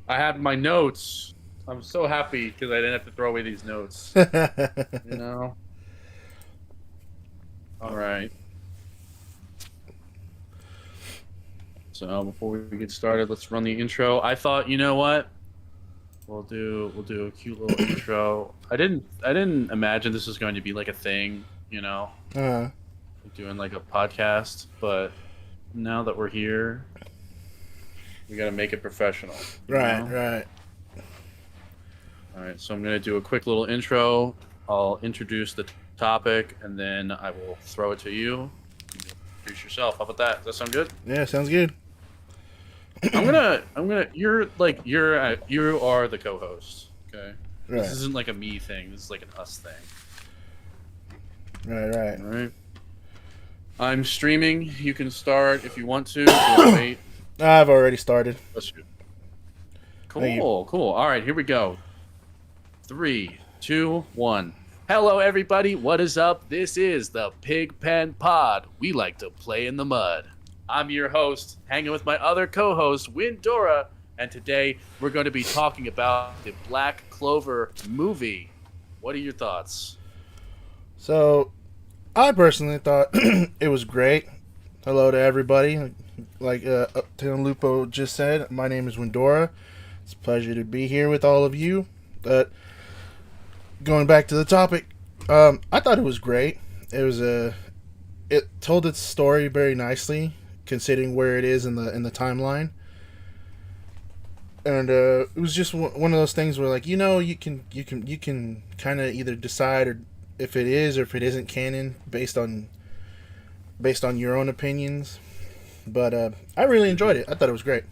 I had my notes. I'm so happy because I didn't have to throw away these notes. You know. All right. So before we get started, let's run the intro. I thought, you know what? We'll do a cute little intro. I didn't imagine this was going to be like a thing, uh, doing like a podcast, but now that we're here, we got to make it professional. right, right. All right, so I'm going to do a quick little intro. I'll introduce the topic and then I will throw it to you. Introduce yourself. How about that? Does that sound good? Yeah, sounds good. You are the co-host. Okay, this Right, isn't like a me thing. This is like an us thing. right, right. All right. I'm streaming. You can start if you want to. If you want to wait. I've already started. Let's shoot. Thank you. Cool, cool. All right, here we go. Three, two, one. Hello, everybody. What is up? This is the Pigpen Pod. We like to play in the mud. I'm your host, hanging with my other co-host, Windora, and today we're going to be talking about the Black Clover movie. What are your thoughts? So, I personally thought it was great. Hello to everybody. Like Tim Lupo just said, my name is Windora. It's a pleasure to be here with all of you. But going back to the topic, I thought it was great. It told its story very nicely, considering where it is in the timeline. And it was just one of those things where, like, you can kind of either decide or if it is or if it isn't canon based on your own opinions. But I really enjoyed it. I thought it was great.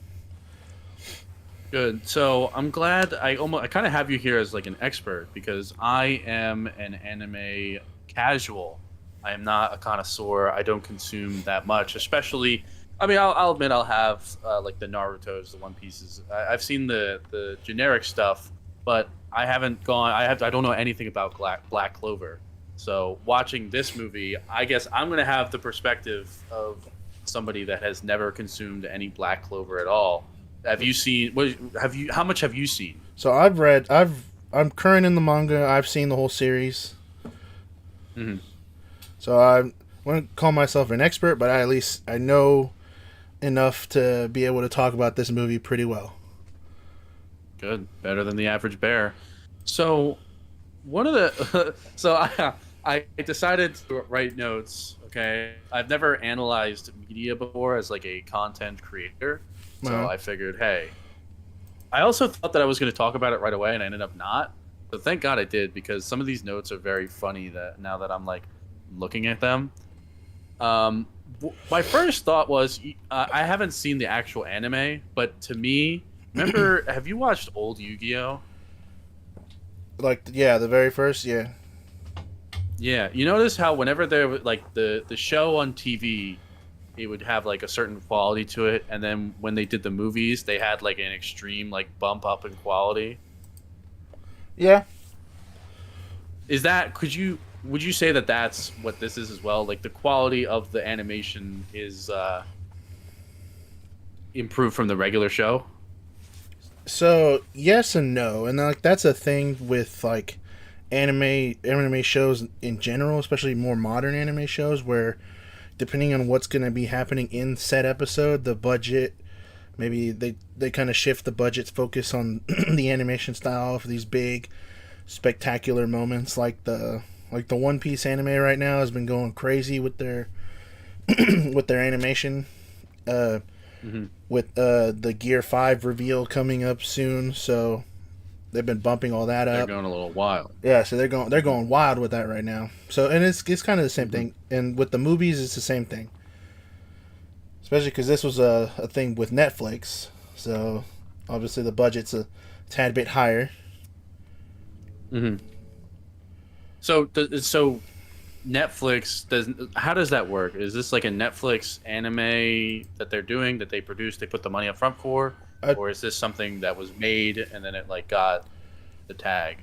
Good. So I'm glad I kind of have you here as like an expert because I am an anime casual. I am not a connoisseur. I don't consume that much, especially. I mean, I'll admit I'll have like the Naruto's, the One Pieces. I've seen the generic stuff, but I haven't gone. I don't know anything about Black Clover. So watching this movie, I guess I'm gonna have the perspective of somebody that has never consumed any Black Clover at all. Have you seen? What have you? How much have you seen? So I'm current in the manga. I've seen the whole series. Hmm. So I wouldn't call myself an expert, but at least I know enough to be able to talk about this movie pretty well. Good, better than the average bear. So one of the I decided to write notes. Okay, I've never analyzed media before as like a content creator, so Uh, I figured, hey, I also thought that I was going to talk about it right away, and I ended up not. So thank God I did because some of these notes are very funny. That now that I'm like looking at them, my first thought was I haven't seen the actual anime, but to me, remember, have you watched old Yu-Gi-Oh? like yeah, the very first, yeah. Yeah, you notice how whenever there like the show on TV, it would have like a certain quality to it, and then when they did the movies, they had like an extreme like bump up in quality. Yeah. Is that would you say that that's what this is as well? Like the quality of the animation is improved from the regular show? So yes and no, and like that's a thing with like anime shows in general, especially more modern anime shows, where depending on what's going to be happening in said episode, the budget maybe they kind of shift the budget's focus on the animation style for these big spectacular moments, like the One Piece anime right now has been going crazy with their with their animation. Uh, Hmm. with the Gear 5 reveal coming up soon, so they've been bumping all that They're up. going a little wild. Yeah, so they're going wild with that right now. So and it's kind of the same Hmm. thing, and with the movies it's the same thing. Especially because this was a thing with Netflix, so obviously the budget's a tad bit higher. Hmm. So Netflix does how does that work? Is this like a Netflix anime that they're doing that they produce, they put the money up front for, I, or is this something that was made and then it like got the tag?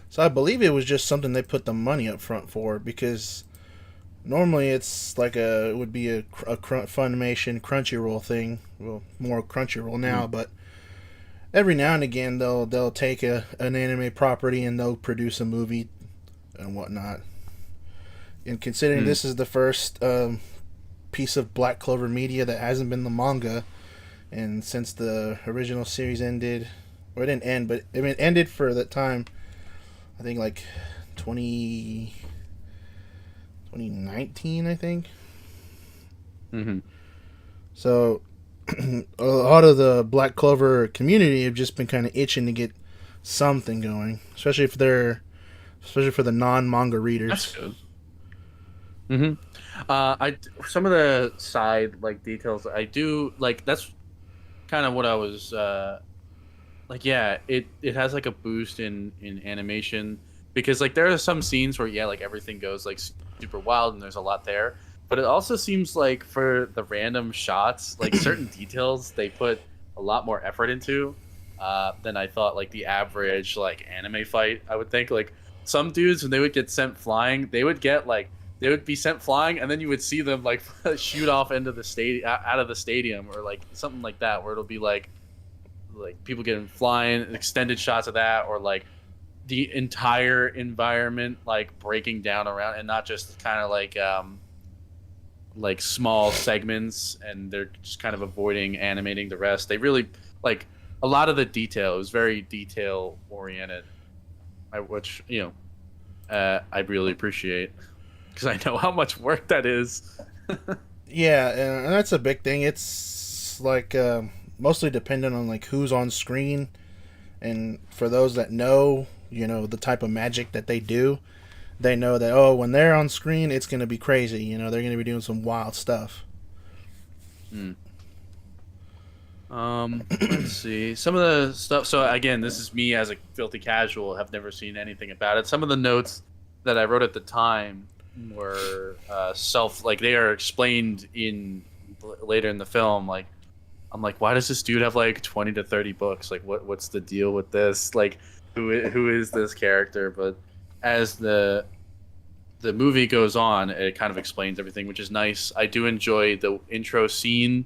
so I believe it was just something they put the money up front for because normally it's like it would be a Funimation Crunchyroll thing. Well, more Crunchyroll Hmm. now, but every now and again they'll take an anime property and they'll produce a movie and whatnot. And considering Hmm. this is the first piece of Black Clover media that hasn't been the manga, and since the original series ended, or it didn't end, but I mean, it ended for that time. I think like 20, 2019, I think. Hmm. So a lot of the Black Clover community have just been kind of itching to get something going, especially for the non-manga That's readers. good. Hmm. I some of the side like details I do like. That's kind of what I was like. Yeah, it has like a boost in animation because like there are some scenes where yeah, like everything goes like super wild and there's a lot there. But it also seems like for the random shots, like certain details they put a lot more effort into than I thought. Like the average like anime fight, I would think like some dudes when they would get sent flying, they would be sent flying and then you would see them like shoot off into the stadium out of the stadium or like something like that where it'll be like people getting flying extended shots of that or like the entire environment like breaking down around and not just kind of like small segments and they're just kind of avoiding animating the rest. They really like a lot of the detail is very detail oriented, which I really appreciate because I know how much work that is. Yeah, and that's a big thing. It's like mostly dependent on like who's on screen, and for those that know, the type of magic that they do, they know that when they're on screen, it's gonna be crazy. They're gonna be doing some wild stuff. Hmm. Let's see. Some of the stuff. So again, this is me as a filthy casual. Have never seen anything about it. Some of the notes that I wrote at the time were like they are explained in later in the film. Like I'm like, why does this dude have like 20 to 30 books? Like, what's the deal with this? Like, who is this character? But as the movie goes on, it kind of explains everything, which is nice. I do enjoy the intro scene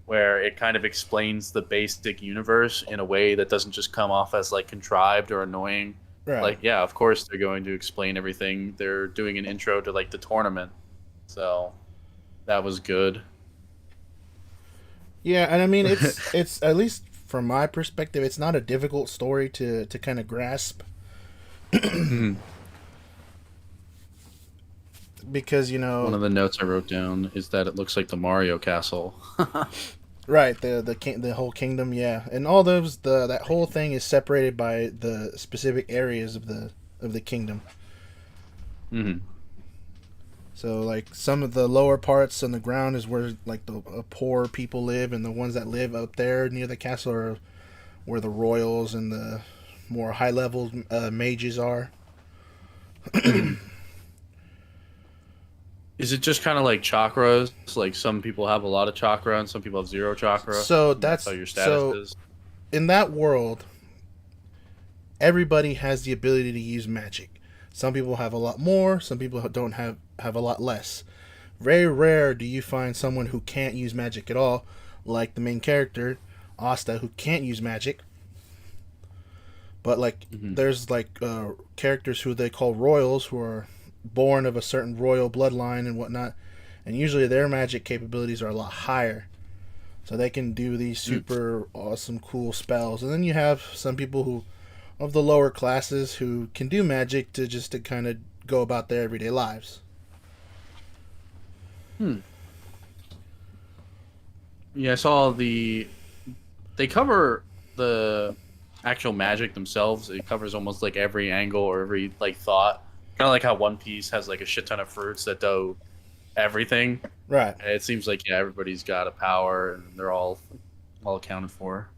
where it kind of explains the basic universe in a way that doesn't just come off as like contrived or annoying. Right. Like, yeah, of course they're going to explain everything. They're doing an intro to like the tournament. So that was good. Yeah, and I mean it's at least from my perspective, it's not a difficult story to kind of grasp Mhm. because One of the notes I wrote down is that it looks like the Mario Castle. right, the whole kingdom, yeah, and all those the that whole thing is separated by the specific areas of the kingdom. Hmm. So like some of the lower parts on the ground is where like the poor people live, and the ones that live up there near the castle are where the royals and the more high level mages are. Hmm. Is it just kind of like chakras? Like some people have a lot of chakra and some people have zero chakra, So and that's how that's your status so is. in that world, everybody has the ability to use magic. Some people have a lot more. Some people don't have a lot less. Very rare do you find someone who can't use magic at all, like the main character, Asta, who can't use magic. But like, Hmm. there's like characters who they call royals, who are born of a certain royal bloodline and whatnot, and usually their magic capabilities are a lot higher, so they can do these super awesome, cool spells. And then you have some people who, of the lower classes, who can do magic to kind of go about their everyday lives. Hmm. Yeah, I saw they cover the actual magic themselves. It covers almost like every angle or every like thought. Kind of like how One Piece has like a shit ton of fruits that do everything. Right. And it seems like yeah, everybody's got a power and they're all accounted for.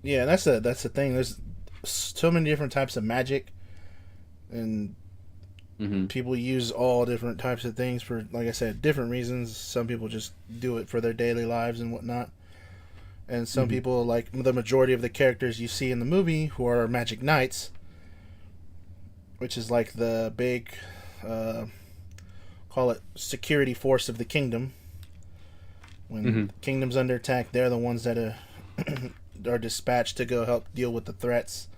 Yeah, that's the thing. There's so many different types of magic, and Hmm. people use all different types of things for, like I said, different reasons. Some people just do it for their daily lives and whatnot, and some Hmm. people, like the majority of the characters you see in the movie, who are magic knights, which is like the big, uh, call it security force of the kingdom. When Hmm. the kingdom's under attack, they're the ones that are dispatched to go help deal with the threats.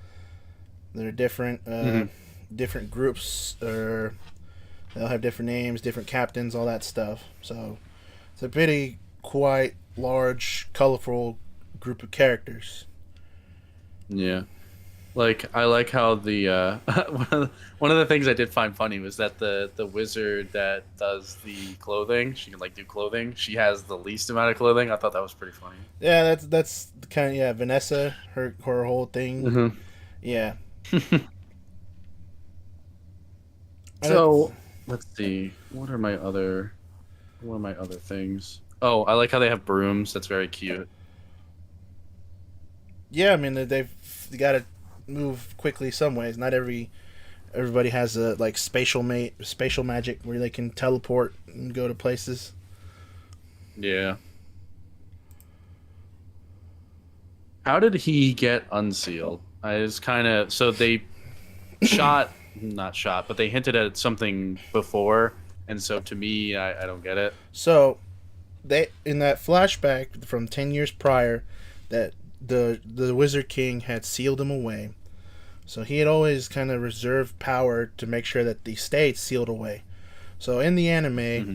There are Hmm. different groups, or they'll have different names, different captains, all that stuff. So it's a pretty quite large, colorful group of characters. Yeah. Like I like how the one of the things I did find funny was that the wizard that does the clothing, she can like do clothing. She has the least amount of clothing. I thought that was pretty funny. Yeah, that's kind of, yeah, Vanessa, her whole thing. Hmm. Yeah, and it's, So let's see. What are my other things? Oh, I like how they have brooms. That's very cute. yeah. I mean, they got to move quickly some ways. Not everybody has a like spatial magic where they can teleport and go to places. Yeah. How did he get unsealed? I was kind of so they shot, not shot, but they hinted at something before, and so to me, I don't get it. So they in that flashback from 10 years prior, that the Wizard King had sealed him away. So he had always kind of reserved power to make sure that they stayed sealed away. So in the anime, Hmm.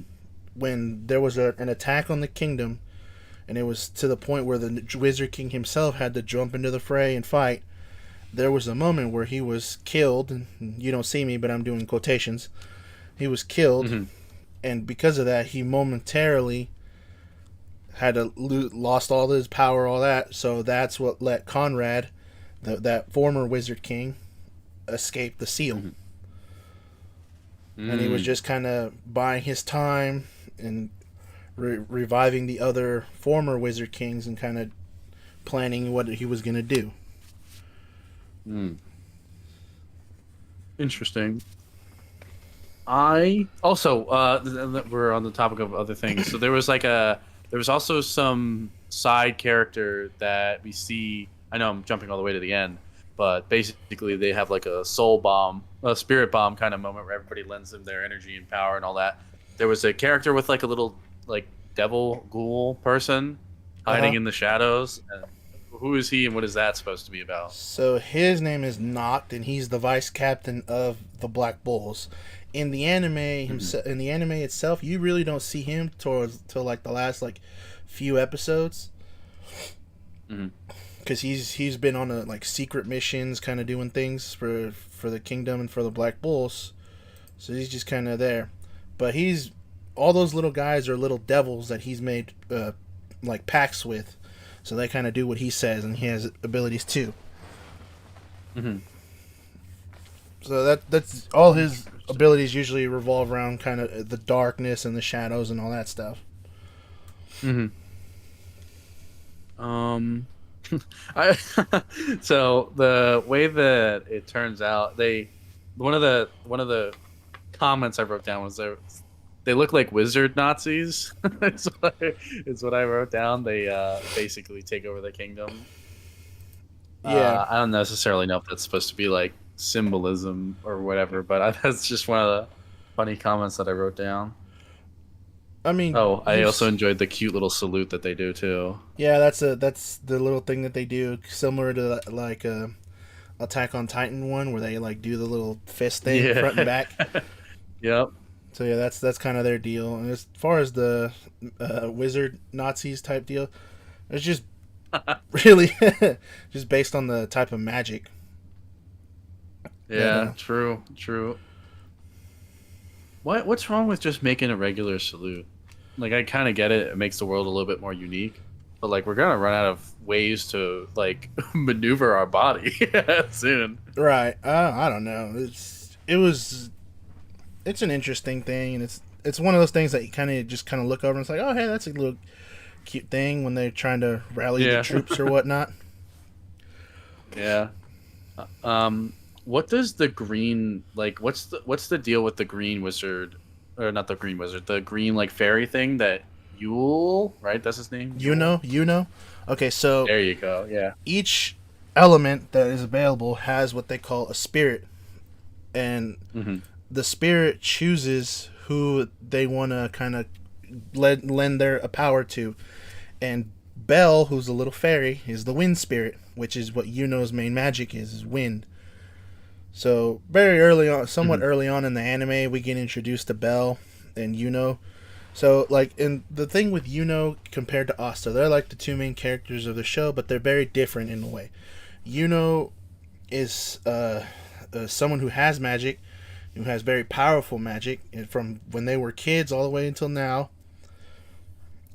when there was an attack on the kingdom, and it was to the point where the Wizard King himself had to jump into the fray and fight, there was a moment where he was killed. And you don't see me, but I'm doing quotations. He was killed, Hmm. and because of that, he momentarily had to lost all his power, all that. So that's what let Conrad, that former Wizard King, escape the seal. Hmm. And he was Mm. just kind of buying his time and reviving the other former Wizard Kings and kind of planning what he was going to do. Mm. Interesting. I also we're on the topic of other things. So there was also some side character that we see. I know I'm jumping all the way to the end, but basically they have like a soul bomb, a spirit bomb kind of moment where everybody lends them their energy and power and all that. There was a character with like a little like devil ghoul person Uh hiding huh. in the shadows. And who is he and what is that supposed to be about? So his name is Noct, and he's the vice captain of the Black Bulls. In the anime Hmm. himself, in the anime itself, you really don't see him till like the last like few episodes, Hmm. because he's been on a like secret missions, kind of doing things for the kingdom and for the Black Bulls. So he's just kind of there, but he's all those little guys are little devils that he's made like pacts with, so they kind of do what he says, and he has abilities too. Hmm. So that's all his Interesting. abilities usually revolve around kind of the darkness and the shadows and all that stuff. Hmm. Um, I so the way that it turns out, one of the comments I wrote down was they look like wizard Nazis. It's what I wrote down. They basically take over the kingdom. Yeah, I don't necessarily know if that's supposed to be like symbolism or whatever, but that's just one of the funny comments that I wrote down. I mean Oh, I also you've enjoyed the cute little salute that they do too. yeah, that's the little thing that they do, similar to like Attack on Titan one, where they like do the little fist thing Yeah. front and back. Yep. So yeah, that's kind of their deal. And as far as the wizard Nazis type deal, it's just really just based on the type of magic that Yeah, true, true. What's wrong with just making a regular salute? Like I kind of get it. It makes the world a little bit more unique. But like we're gonna run out of ways to like maneuver our body soon. right. I don't know. It's an interesting thing, and it's one of those things that you kind of look over and it's like, oh hey, that's a little cute thing when they're trying to rally the Yeah. troops or whatnot. Yeah. What does the green like? What's the deal with the green wizard, or not the green wizard, the green like fairy thing that Yule, right? That's his name, Yule. You know. Okay, so There you go. Yeah. each element that is available has what they call a spirit, and Hmm. the spirit chooses who they want to kind of lend their power to, and Belle, who's a little fairy, is the wind spirit, which is what Yuno's main magic is wind. So very early on, somewhat Mhm. early on in the anime, we get introduced to Belle and Yuno. So like, and the thing with Yuno compared to Asta, they're like the two main characters of the show, but they're very different in a way. Yuno is someone who has magic, who has very powerful magic, and from when they were kids all the way until now.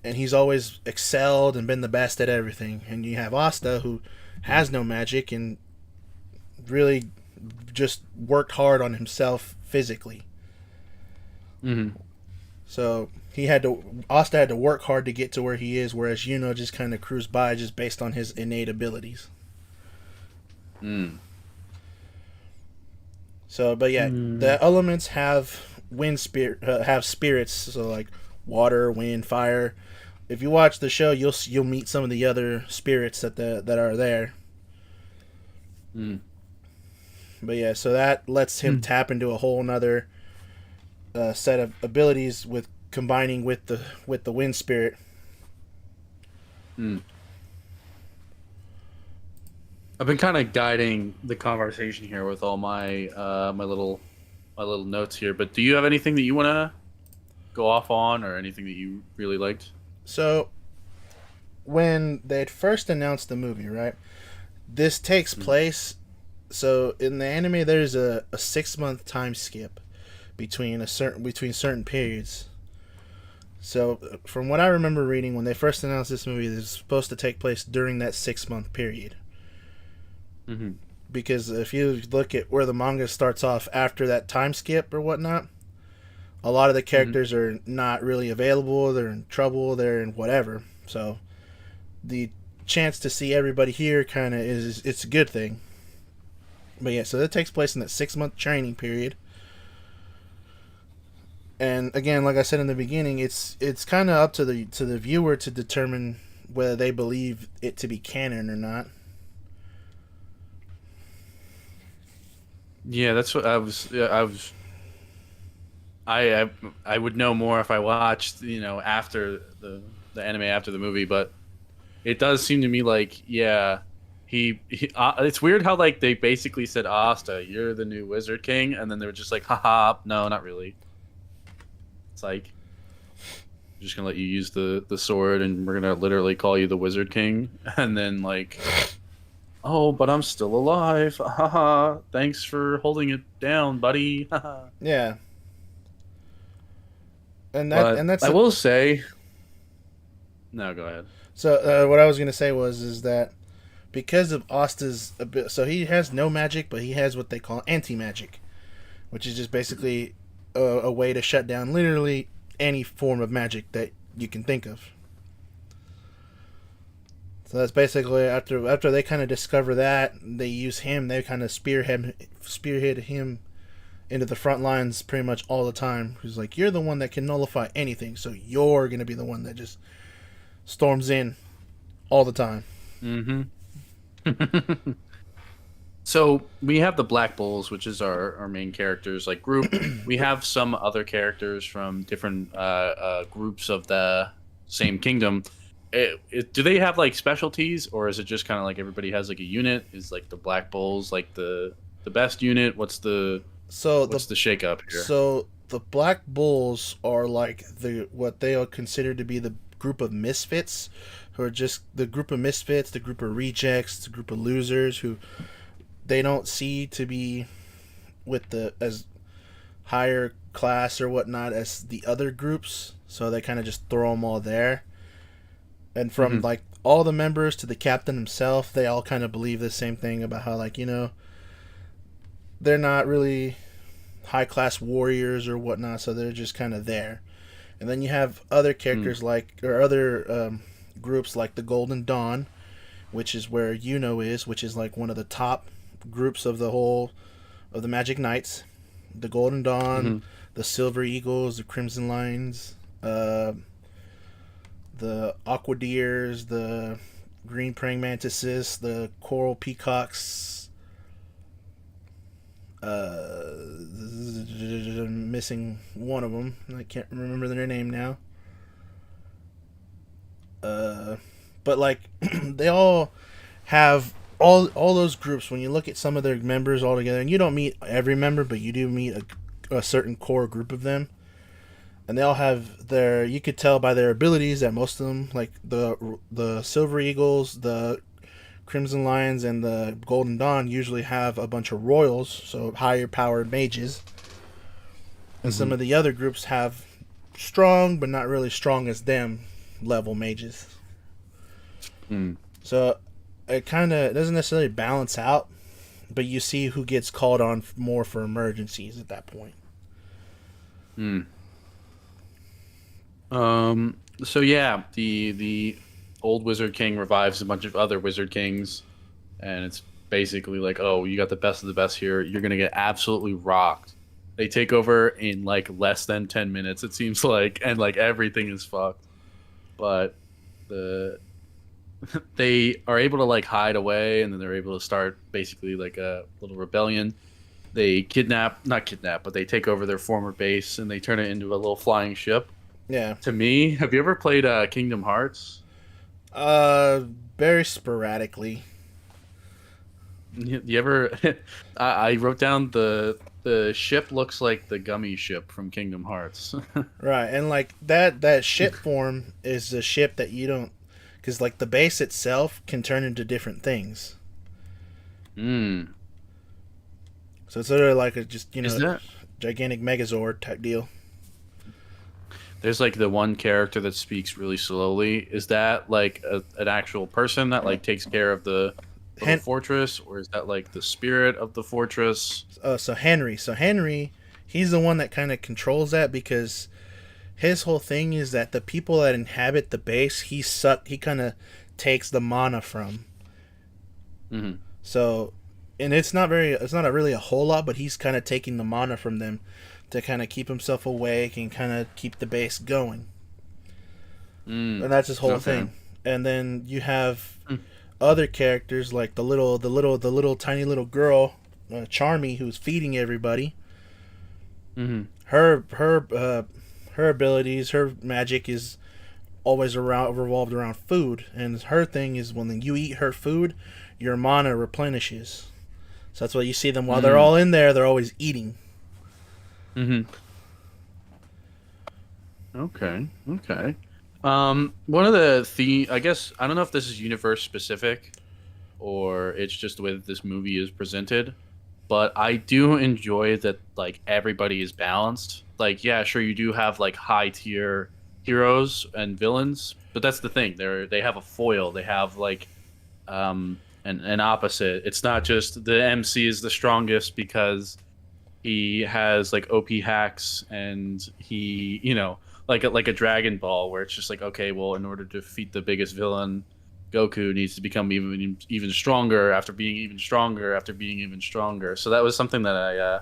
And he's always excelled and been the best at everything. And you have Asta, who has no magic and really just worked hard on himself physically. Mhm. So Asta had to work hard to get to where he is, whereas Yuno just kind of cruised by just based on his innate abilities. Mm. So, but yeah, Mm. the elements have spirits. So like water, wind, fire. If you watch the show, you'll meet some of the other spirits that are there. Mm. But yeah, so that lets him Mm. tap into a whole nother set of abilities with combining with the wind spirit. Mm. I've been kind of guiding the conversation here with all my my little notes here, but do you have anything that you want to go off on, or anything that you really liked? So when they had first announced the movie, right? This takes Mm. place. So in the anime, there's a 6 month time skip between certain periods. So from what I remember reading, when they first announced this movie, it was supposed to take place during that 6 month period. Mhm. Because if you look at where the manga starts off after that time skip or whatnot, a lot of the Mhm. characters are not really available. They're in trouble. They're in whatever. So the chance to see everybody here kind of it's a good thing. But yeah, so that takes place in that 6 month training period. And again, like I said in the beginning, it's kind of up to the viewer to determine whether they believe it to be canon or not. Yeah, that's what I was. Yeah, I was. I would know more if I watched, after the anime after the movie, but it does seem to me like, yeah, it's weird how like they basically said, Asta, you're the new Wizard King, and then they were just like, haha, no, not really. It's like, we're just gonna let you use the sword, and we're gonna literally call you the Wizard King, and then like, oh, but I'm still alive, haha, thanks for holding it down, buddy, haha. Yeah, and But that's I will say, no, go ahead. so. What I was gonna say is that because of Asta's so he has no magic, but he has what they call anti magic, which is just basically a way to shut down literally any form of magic that you can think of. So that's basically after they kind of discover that they use him. They kind of spearhead him into the front lines pretty much all the time. He's like, you're the one that can nullify anything, so you're gonna be the one that just storms in all the time. Mm-hmm. So we have the Black Bulls, which is our main characters like group. We have some other characters from different groups of the same kingdom. Do they have like specialties, or is it just kind of like everybody has like a unit? Is like the Black Bulls like the best unit? So the What's the shakeup here? so the Black Bulls are like the what they are considered to be the group of misfits, who are just the group of misfits, the group of rejects, the group of losers who they don't see to be with the as higher class or whatnot as the other groups. So they kind of just throw them all there. And from Hmm. like all the members to the captain himself, they all kind of believe the same thing about how like they're not really high class warriors or whatnot, so they're just kind of there. And then you have other Mm. characters or other groups like the Golden Dawn, which is where Yuno is, which is like one of the top groups of the Magic Knights. The Golden Dawn, Hmm. the Silver Eagles, the Crimson Lions, the Aquadeers, the Green Praying Mantises, the Coral Peacocks. I'm missing one of them. I can't remember their name now. Uh, but like they all have all those groups. When you look at some of their members all together, and you don't meet every member, but you do meet a certain core group of them, and they all have their. You could tell by their abilities that most of them, like the Silver Eagles, the Crimson Lions, and the Golden Dawn, usually have a bunch of royals, so higher powered mages, and some Mm-hmm. of the other groups have strong but not really strong as them level mages. Mm. So it kind of doesn't necessarily balance out, but you see who gets called on more for emergencies at that point. Mm. So yeah, the old Wizard King revives a bunch of other Wizard Kings, and it's basically like, oh, you got the best of the best here. You're gonna get absolutely rocked. They take over in like less than 10 minutes, it seems like, and like everything is fucked. But the they are able to like hide away, and then they're able to start basically like a little rebellion. They kidnap, not kidnap, but they take over their former base and they turn it into a little flying ship. Yeah. To me, have you ever played Kingdom Hearts? Uh, very sporadically. You ever? I wrote down the ship looks like the gummy ship from Kingdom Hearts. Right, and like that ship form is a ship that you don't, because like the base itself can turn into different things. Hmm. So it's literally like a just Is that? gigantic Megazord type deal. There's like the one character that speaks really slowly. Is that like an actual person that like takes care of the little Hen- fortress, or is that like the spirit of the fortress? so Henry, he's the one that kind of controls that because his whole thing is that the people that inhabit the base, he kind of takes the mana from. Hmm. So, and it's not really a whole lot, but he's kind of taking the mana from them to kind of keep himself awake and kind of keep the base going. Mm. And that's his whole Okay. thing. And then you have Mm. other characters like the little tiny little girl, Charmy, who's feeding everybody. Mm-hmm. Her abilities, her magic is always around revolved around food, and her thing is when you eat her food, your mana replenishes. So that's why you see them while they're Mm. all in there, they're always eating. Mm-hmm. Okay. Okay. One of I guess I don't know if this is universe specific or it's just the way that this movie is presented, but I do enjoy that like everybody is balanced. Like, yeah, sure you do have like high tier heroes and villains, but that's the thing. They have a foil. They have like an opposite. It's not just the MC is the strongest because he has like OP hacks and he, like a Dragon Ball where it's just like, okay, well, in order to defeat the biggest villain, Goku needs to become even stronger after being even stronger after being even stronger. So that was something that I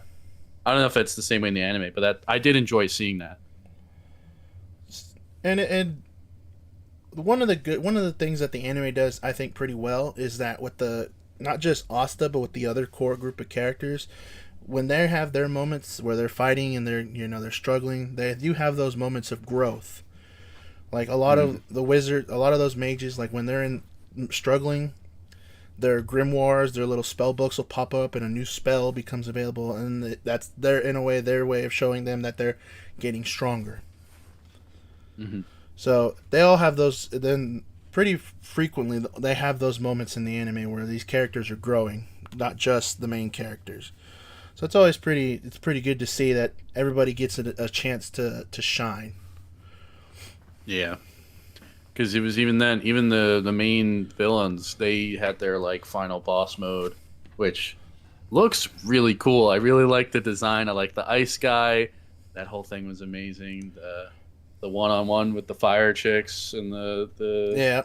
don't know if it's the same way in the anime, but that I did enjoy seeing that. And one of the things that the anime does, I think, pretty well is that with the not just Asta but with the other core group of characters, when they have their moments where they're fighting and they're struggling, they do have those moments of growth. Like Mm, a lot of those mages, like when they're in struggling, their grimoires, their little spell books will pop up and a new spell becomes available, and that's their way of showing them that they're getting stronger. hmm. So they all have those. Then pretty frequently they have those moments in the anime where these characters are growing, not just the main characters. So it's always pretty good to see that everybody gets a chance to shine. Yeah, because it was even then, even the main villains, they had their like final boss mode, which looks really cool. I really like the design. I like the ice guy. That whole thing was amazing. The one on one with the fire chicks and the Yeah,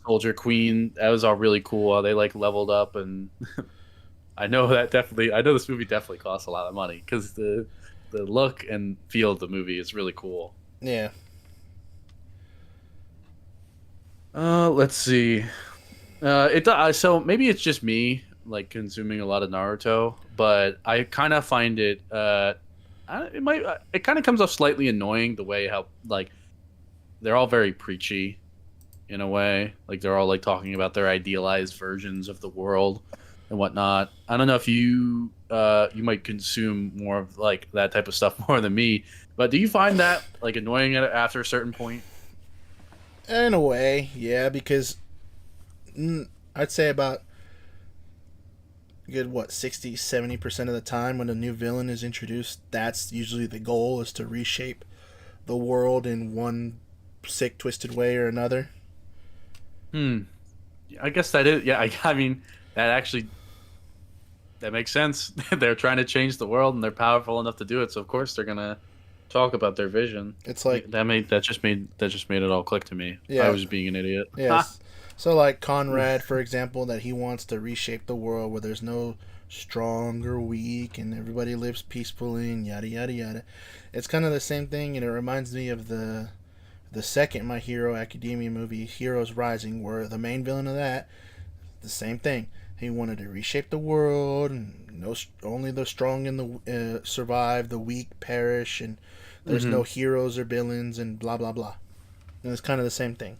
soldier queen. That was all really cool. How they like leveled up, and I know this movie definitely costs a lot of money because the look and feel of the movie is really cool. yeah. Let's see. So maybe it's just me like consuming a lot of Naruto, but I kind of find it it kind of comes off slightly annoying the way how like they're all very preachy in a way. Like they're all like talking about their idealized versions of the world and whatnot. I don't know if you might consume more of like that type of stuff more than me, but do you find that like annoying after a certain point? In a way, yeah, because I'd say about good what 60-70% of the time when a new villain is introduced, that's usually the goal, is to reshape the world in one sick twisted way or another. Hmm. I guess that is, yeah. I mean, that actually that makes sense. They're trying to change the world, and they're powerful enough to do it. So of course they're gonna talk about their vision. It's like, That just made it all click to me. I yeah, was being an idiot. Ha. yes. So like Conrad, for example, that he wants to reshape the world where there's no strong or weak and everybody lives peacefully and yada yada yada. It's kind of the same thing, and it reminds me of the second My Hero Academia movie, Heroes Rising, where the main villain of that, the same thing. He wanted to reshape the world, and no, only the strong and the survive, the weak perish, and there's no Hmm. heroes or villains, and blah blah blah. And it's kind of the same thing.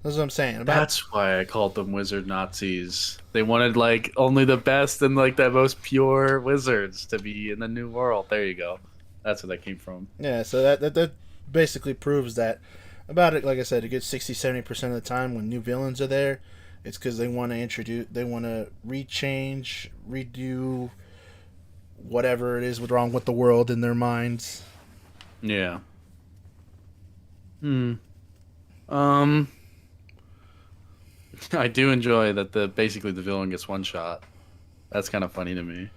That's what I'm saying about. That's why I called them wizard Nazis. They wanted like only the best and like the most pure wizards to be in the new world. There you go. That's where that came from. Yeah, so that basically proves that about it. Like I said, a good 60-70% of the time when new villains are there, it's because they want to rechange, redo whatever it is what's wrong with the world in their minds. Yeah. Hmm. Um. I do enjoy that the basically the villain gets one shot. That's kind of funny to me.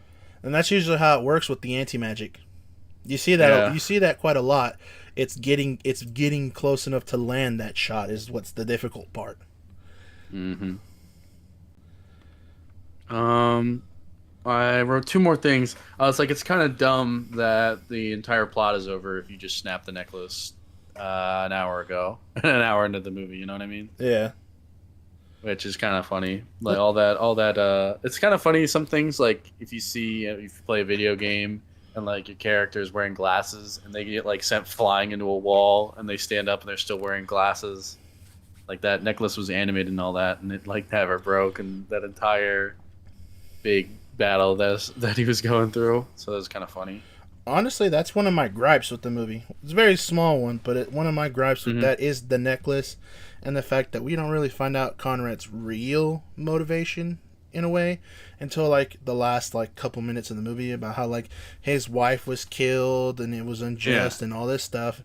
And that's usually how it works with the anti magic. Yeah. You see that quite a lot. It's getting close enough to land that shot is what's the difficult part. Hmm. Um. I wrote two more things. I was like, it's kind of dumb that the entire plot is over if you just snap the necklace an hour ago, an hour into the movie. You know what I mean? Yeah. Which is kind of funny. Like But all that. It's kind of funny. Some things like if you play a video game and like your character is wearing glasses and they get like sent flying into a wall and they stand up and they're still wearing glasses. Like that necklace was animated and all that, and it like never broke, and that entire big battle that he was going through. So that was kind of funny. honestly, that's one of my gripes with the movie. It's a very small one, but one of my gripes with Hmm. that is the necklace and the fact that we don't really find out Conrad's real motivation in a way until like the last like couple minutes of the movie about how like his wife was killed and it was Yeah. unjust and all this stuff,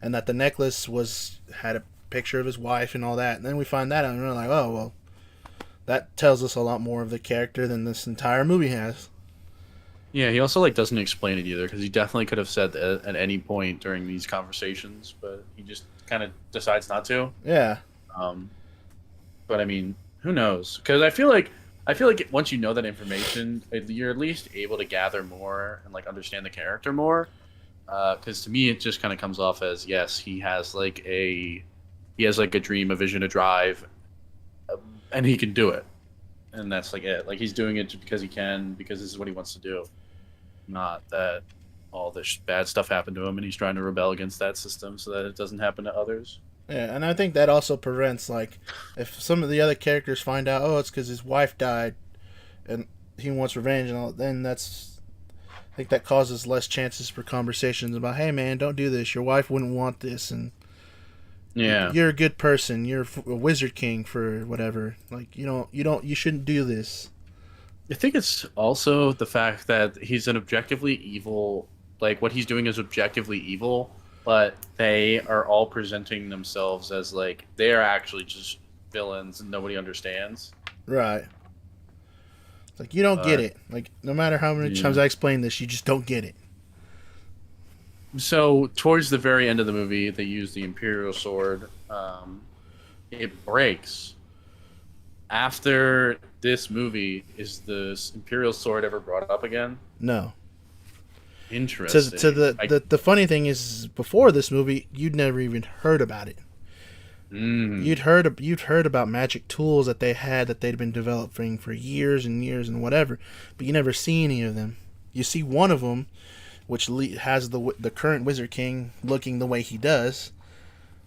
and that the necklace was had a picture of his wife and all that. And then we find that out and we're like, oh well, that tells us a lot more of the character than this entire movie has. Yeah, he also like doesn't explain it either because he definitely could have said that at any point during these conversations, but he just kind of decides not to. Yeah. Um, but I mean, who knows? Because I feel like once you know that information, you're at least able to gather more and like understand the character more. Because to me, it just kind of comes off as yes, he has like a dream, a vision, a drive, and he can do it, and that's like it. Like he's doing it just because he can, because this is what he wants to do. Not that all this bad stuff happened to him and he's trying to rebel against that system so that it doesn't happen to others. Yeah, and I think that also prevents like if some of the other characters find out, oh, it's because his wife died, and he wants revenge, and all, then that's I think that causes less chances for conversations about, hey man, don't do this. Your wife wouldn't want this, and Yeah. you're a good person. You're a wizard king for whatever. Like you shouldn't do this. I think it's also the fact that he's an objectively evil, like what he's doing is objectively evil, but they are all presenting themselves as like they are actually just villains and nobody understands. Right. It's like you don't get But it. Like no matter how many yeah. times I explain this, you just don't get it. So towards the very end of the movie, they use the Imperial sword. It breaks. After this movie, is the Imperial sword ever brought up again? No. To Interesting. the funny thing is, before this movie, you'd never even heard about it. Mm, You'd heard about magic tools that they had that they'd been developing for years and years and whatever, but you never see any of them. You see one of them, which has the current Wizard King looking the way he does,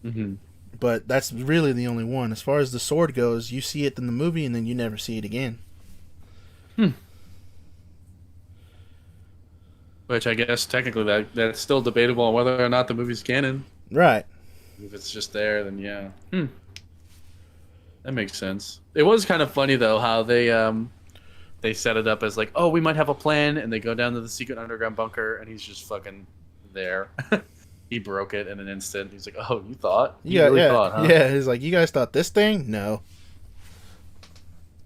hmm but that's really the only one. As far as the sword goes, you see it in the movie and then you never see it again. Hmm. Which I guess technically that's still debatable on whether or not the movie's canon. Right. If it's just there, then yeah. That makes sense. It was kind of funny though how they set it up as like, oh, we might have a plan, and they go down to the secret underground bunker, and he's just fucking there. He broke it in an instant. He's like, oh, you thought? You Yeah, really yeah, thought, huh? yeah. He's like, you guys thought this thing? No.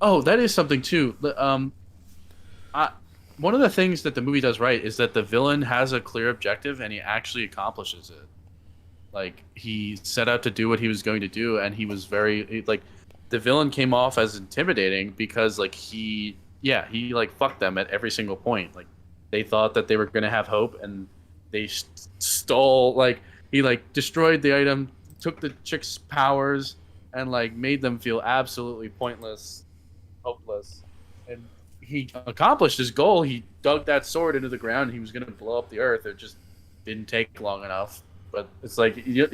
Oh, that is something too. I, one of the things that the movie does right is that the villain has a clear objective, and he actually accomplishes it. Like he set out to do what he was going to do, and he was like the villain came off as intimidating because like he like fucked them at every single point. Like they thought that they were going to have hope, and they stole like he like destroyed the item, took the chick's powers, and like made them feel absolutely pointless, hopeless. And he accomplished his goal. He dug that sword into the ground. And he was going to blow up the earth. It just didn't take long enough. But it's like you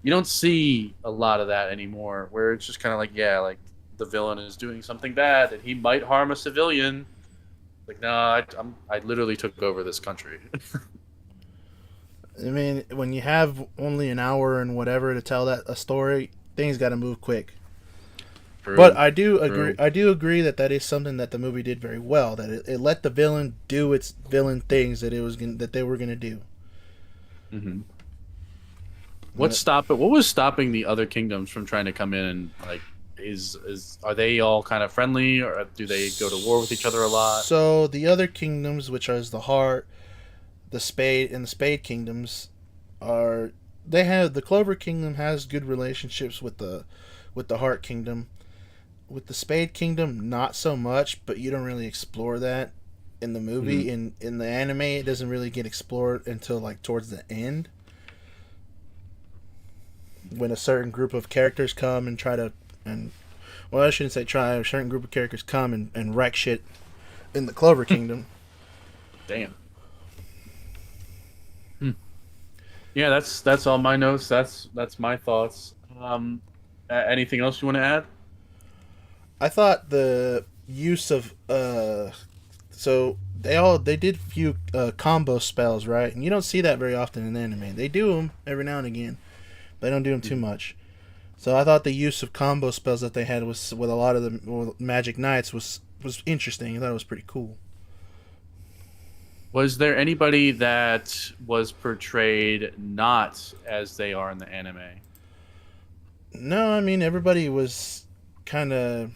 don't see a lot of that anymore. Where it's just kind of like yeah, like the villain is doing something bad and he might harm a civilian. Like no, I literally took over this country. I mean, when you have only an hour and whatever to tell that a story, things got to move quick. But True, I do agree. true. I do agree that that is something that the movie did very well. That it let the villain do its villain things that that they were gonna do. Hmm. And What was stopping the other kingdoms from trying to come in and like is are they all kind of friendly or do they go to war with each other a lot? so the other kingdoms, which is the heart, the spade, and the spade kingdoms, are they have the Clover Kingdom has good relationships with the Heart Kingdom. With the Spade Kingdom, not so much, but you don't really explore that in the Hmm. movie. In the anime, it doesn't really get explored until like towards the end, when a certain group of characters come and try to and well, I shouldn't say try. A certain group of characters come and wreck shit in the Clover Kingdom. Damn. Hmm. Yeah, that's all my notes. That's my thoughts. Anything else you want to add? I thought the use of so they did few combo spells, right? And you don't see that very often in anime. They do them every now and again, but they don't do them too Mhm. much. So I thought the use of combo spells that they had was with a lot of the Magic Knights was interesting. I thought it was pretty cool. Was there anybody that was portrayed not as they are in the anime? No, I mean kind of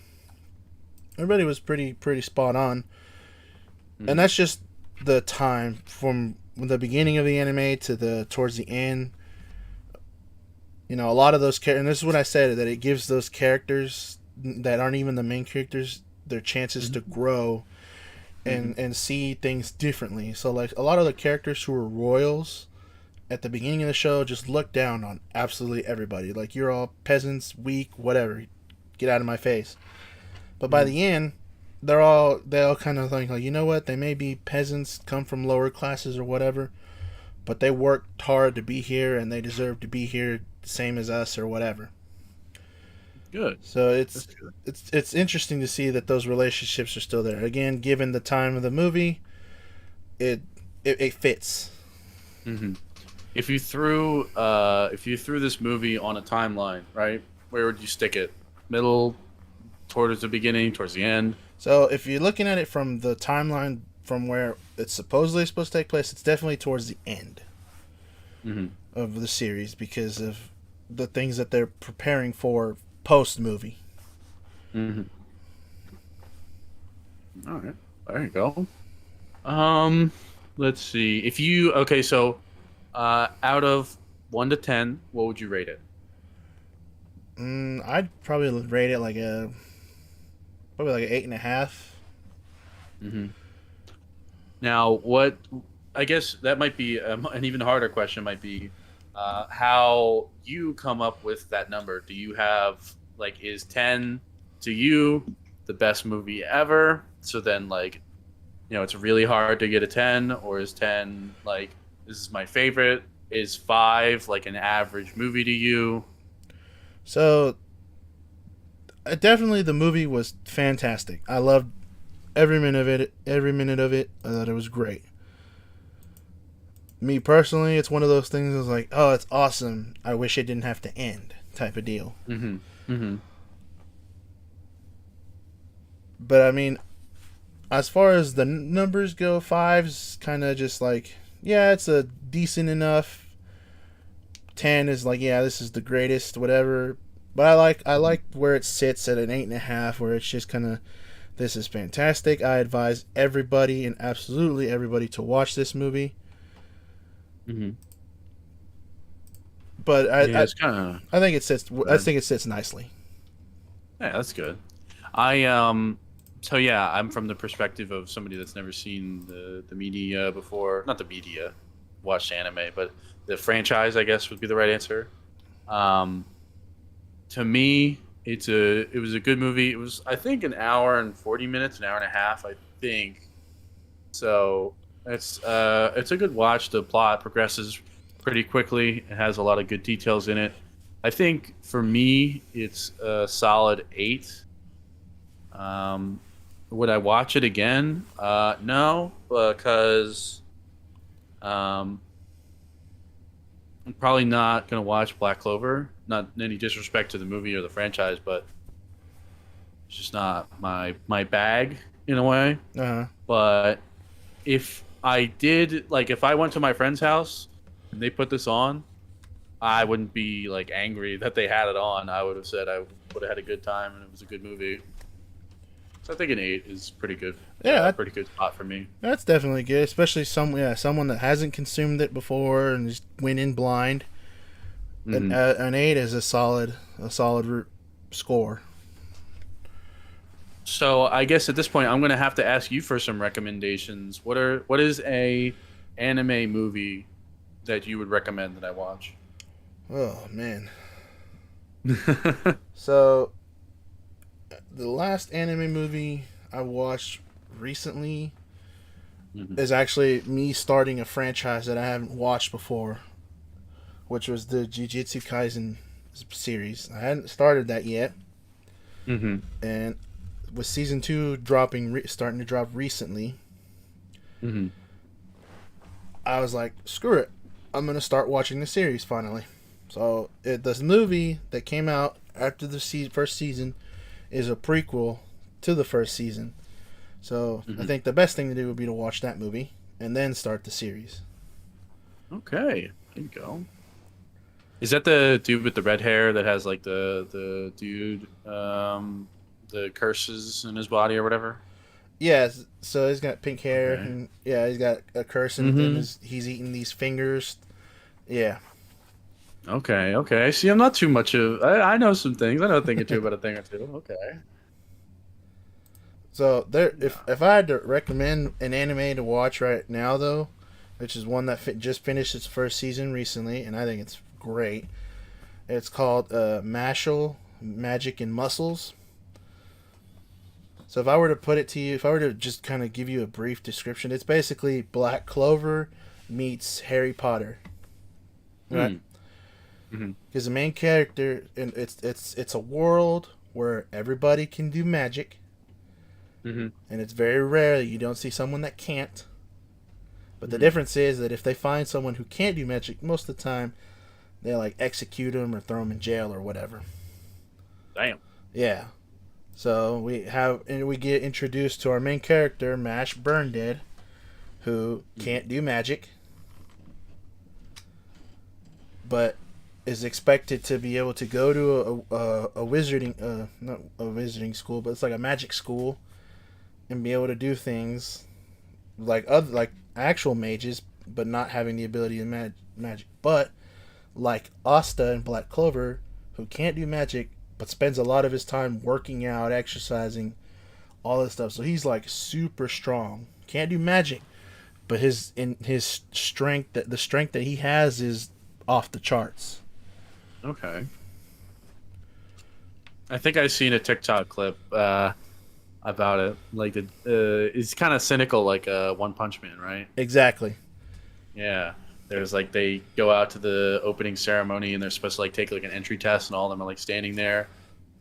everybody was pretty spot on, and Hmm. that's just the time from the beginning of the anime to the towards the end. You know, a lot of those characters, and this is what I said, that it gives those characters that aren't even the main characters their chances to Hmm. grow Hmm. and see things differently. So like a lot of the characters who were royals at the beginning of the show just looked down on absolutely everybody. Like you're all peasants, weak, whatever. Get out of my face. But by Hmm. the end, they all kind of think like, you know what? They may be peasants, come from lower classes or whatever, but they worked hard to be here and they deserve to be here the same as us or whatever. Good. So That's good. it's interesting to see that those relationships are still there. Again, given the time of the movie, it it fits. Hmm. If you threw this movie on a timeline, right? Where would you stick it? Middle, towards the beginning, towards the end? So if you're looking at it from the timeline from where it's supposedly supposed to take place, it's definitely towards the end Hmm. of the series because of the things that they're preparing for post movie. Hmm. All right. There you go. Um, let's see. If you okay, so out of 1 to 10, what would you rate it? I'd probably rate it like a probably like an 8.5. Hmm. Now, what I guess that might be an even harder question might be how you come up with that number. Do you have like is 10 to you the best movie ever? So then like, it's really hard to get a 10 or is 10 like this is my favorite? Is 5 like an average movie to you? So definitely the movie was fantastic. I loved every minute of it. Every minute of it, I thought it was great. Me personally, it's one of those things that's like, oh, it's awesome. I wish it didn't have to end, type of deal. Mm-hmm. Mm-hmm. But I mean, as far as the numbers go, five's kind of just like, yeah, it's a decent enough. 10 is like, yeah, this is the greatest, whatever. But I like where it sits at an 8.5, where it's just kind of, this is fantastic. I advise everybody and absolutely everybody to watch this movie. Mm-hmm. But Yeah, I, I, it's kind of I think it sits. I good. think it sits nicely. Yeah, that's good. I. So yeah, I'm from the perspective of somebody that's never seen the media before. Not the media, watched anime, but the franchise, I guess, would be the right answer. Um, to me, it was a good movie. It was, I think, an hour and 40 minutes, an hour and a half, I think. So it's a good watch. The plot progresses pretty quickly. It has a lot of good details in it. I think for me, it's a solid 8. Um, would I watch it again? No, because um, I'm probably not gonna watch Black Clover. Not any disrespect to the movie or the franchise, but it's just not my bag in a way. Uh huh. But if I did, like, if I went to my friend's house and they put this on, I wouldn't be like angry that they had it on. I would have said I would have had a good time and it was a good movie. So I think an 8 is pretty good. Yeah, Pretty good spot for me. that's definitely good, especially someone that hasn't consumed it before and just went in blind. Hmm. An 8 is a solid score. So I guess at this point, I'm gonna have to ask you for some recommendations. What is a anime movie that you would recommend that I watch? Oh man. So the last anime movie I watched recently Hmm. is actually me starting a franchise that I haven't watched before, which was the Jujutsu Kaisen series. I hadn't started that yet, Hmm. and with season 2 starting to drop recently, Hmm. I was like, screw it, I'm gonna start watching the series finally. So this movie that came out after the first season is a prequel to the first season. So I Hmm. think the best thing to do would be to watch that movie and then start the series. Okay, there you go. Is that the dude with the red hair that has like the dude the curses in his body or whatever? Yeah, so he's got pink hair Okay. and yeah, he's got a curse in Hmm. his. He's eating these fingers. Yeah. Okay, okay. See, I'm not too much of. I know some things. I know a thing or two about a thing or two. Okay. So there, if Yeah. if I had to recommend an anime to watch right now though, which is one that just finished its first season recently, and I think it's great. It's called Mashal Magic and Muscles. So if I were to put it to you, if I were to just kind of give you a brief description, it's basically Black Clover meets Harry Potter, right? Hmm. Hmm. Because the main character, and it's a world where everybody can do magic, Hmm. and it's very rare that you don't see someone that can't. But the Hmm. difference is that if they find someone who can't do magic, most of the time they like execute them or throw them in jail or whatever. Damn. Yeah. So we get introduced to our main character, Mash Burndead, who Hmm. can't do magic, but is expected to be able to go to a wizarding not a wizarding school, but it's like a magic school, and be able to do things like actual mages, but not having the ability to magic. But like Asta and Black Clover, who can't do magic, but spends a lot of his time working out, exercising, all this stuff. So he's like super strong. Can't do magic, but his strength, that the strength that he has is off the charts. Okay. I think I've seen a TikTok clip about it. Like it's kind of cynical, like One Punch Man, right? Exactly. Yeah. There's like they go out to the opening ceremony and they're supposed to like take like an entry test and all of them are like standing there,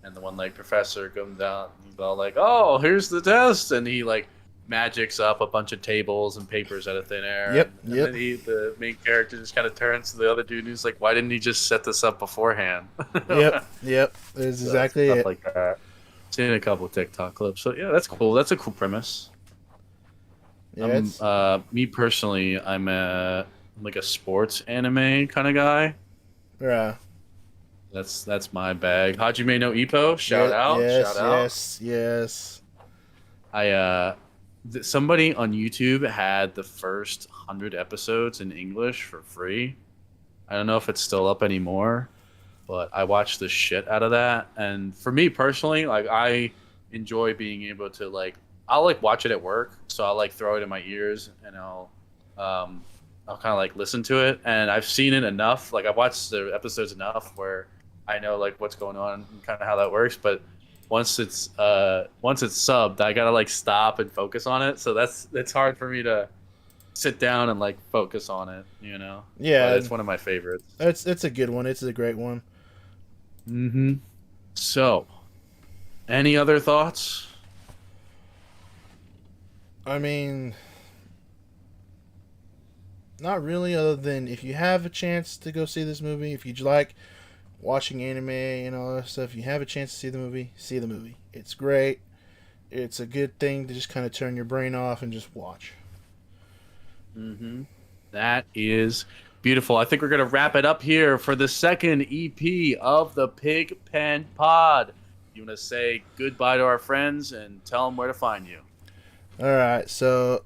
and the one like professor comes down, he's all like, "Oh, here's the test," and he like magics up a bunch of tables and papers out of thin air, Yep, and yep, then the main character just kind of turns to the other dude and he's like, "Why didn't he just set this up beforehand?" yep, yep. That's So exactly stuff it. like that. Seen a couple of TikTok clips, so yeah, that's cool. That's a cool premise. Yeah, it's Me personally, like a sports anime kind of guy. yeah, That's my bag. Hajime no Ippo, shout yeah, out, shout yes, out. yes, yes. I somebody on YouTube had the first 100 episodes in English for free. I don't know if it's still up anymore, but I watched the shit out of that. And for me personally, like I enjoy being able to like I'll like watch it at work, so I'll like throw it in my ears and um I'll kind of like listen to it. And I've seen it enough, like I've watched the episodes enough where I know like what's going on and kind of how that works. But once it's subbed, I gotta like stop and focus on it. So it's hard for me to sit down and like focus on it, you know. But Yeah, it's one of my favorites. it's a good one. It's a great one. Mm-hmm. So, any other thoughts? I mean, not really. Other than if you have a chance to go see this movie, if you like watching anime and all that stuff, you have a chance to see the movie. See the movie. It's great. It's a good thing to just kind of turn your brain off and just watch. Mm-hmm. That is beautiful. I think we're gonna wrap it up here for the second EP of the Pig Pen Pod. You want to say goodbye to our friends and tell them where to find you? All right, so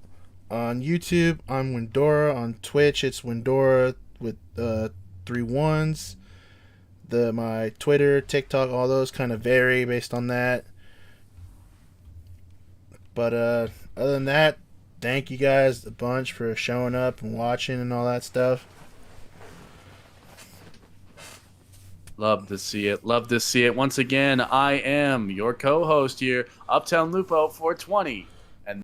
on YouTube, I'm Windora. On Twitch, it's Windora with three ones. My Twitter, TikTok, all those kind of vary based on that. But other than that, thank you guys a bunch for showing up and watching and all that stuff. Love to see it. Love to see it. Once again, I am your co-host here, Uptown Lupo 420.